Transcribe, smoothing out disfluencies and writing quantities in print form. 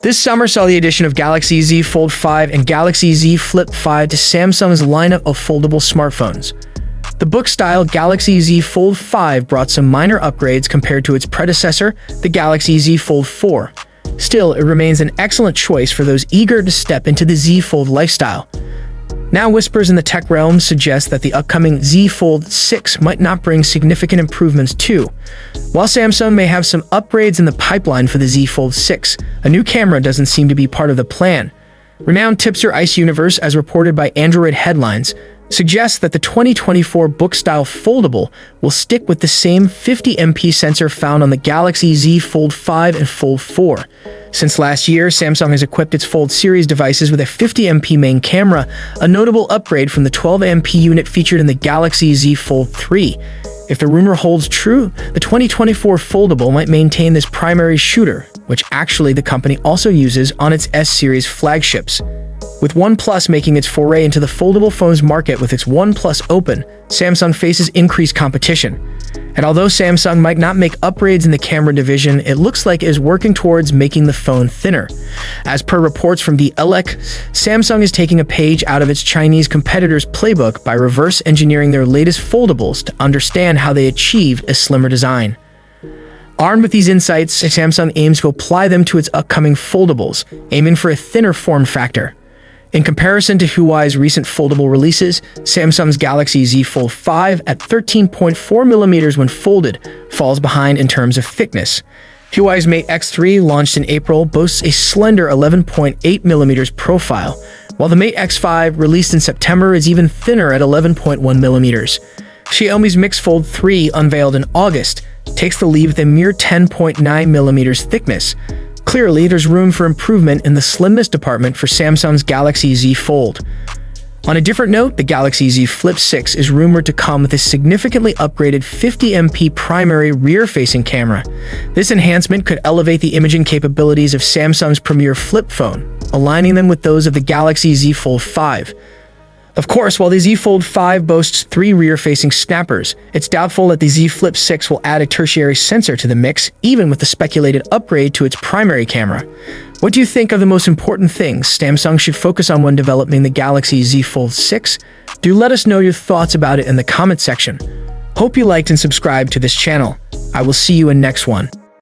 This summer saw the addition of Galaxy Z Fold 5 and Galaxy Z Flip 5 to Samsung's lineup of foldable smartphones. The book-style Galaxy Z Fold 5 brought some minor upgrades compared to its predecessor, the Galaxy Z Fold 4. Still, it remains an excellent choice for those eager to step into the Z Fold lifestyle. Now, whispers in the tech realm suggest that the upcoming Z Fold 6 might not bring significant improvements too. While Samsung may have some upgrades in the pipeline for the Z Fold 6, a new camera doesn't seem to be part of the plan. Renowned tipster Ice Universe, as reported by Android Headlines, suggests that the 2024 book-style foldable will stick with the same 50MP sensor found on the Galaxy Z Fold 5 and Fold 4. Since last year, Samsung has equipped its Fold series devices with a 50MP main camera, a notable upgrade from the 12MP unit featured in the Galaxy Z Fold 3. If the rumor holds true, the 2024 foldable might maintain this primary shooter, which actually the company also uses on its S-series flagships. With OnePlus making its foray into the foldable phones market with its OnePlus Open, Samsung faces increased competition. And although Samsung might not make upgrades in the camera division, it looks like it is working towards making the phone thinner. As per reports from the Elec, Samsung is taking a page out of its Chinese competitors' playbook by reverse engineering their latest foldables to understand how they achieve a slimmer design. Armed with these insights, Samsung aims to apply them to its upcoming foldables, aiming for a thinner form factor. In comparison to Huawei's recent foldable releases, Samsung's Galaxy Z Fold 5 at 13.4mm when folded falls behind in terms of thickness. Huawei's Mate X3, launched in April, boasts a slender 11.8mm profile, while the Mate X5, released in September, is even thinner at 11.1mm. Xiaomi's Mix Fold 3, unveiled in August, takes the lead with a mere 10.9mm thickness. Clearly, there's room for improvement in the slimness department for Samsung's Galaxy Z Fold. On a different note, the Galaxy Z Flip 6 is rumored to come with a significantly upgraded 50MP primary rear-facing camera. This enhancement could elevate the imaging capabilities of Samsung's premier flip phone, aligning them with those of the Galaxy Z Fold 5. Of course, while the Z Fold 5 boasts 3 rear-facing snappers, it's doubtful that the Z Flip 6 will add a tertiary sensor to the mix, even with the speculated upgrade to its primary camera. What do you think are the most important things Samsung should focus on when developing the Galaxy Z Fold 6? Do let us know your thoughts about it in the comment section. Hope you liked and subscribed to this channel. I will see you in next one.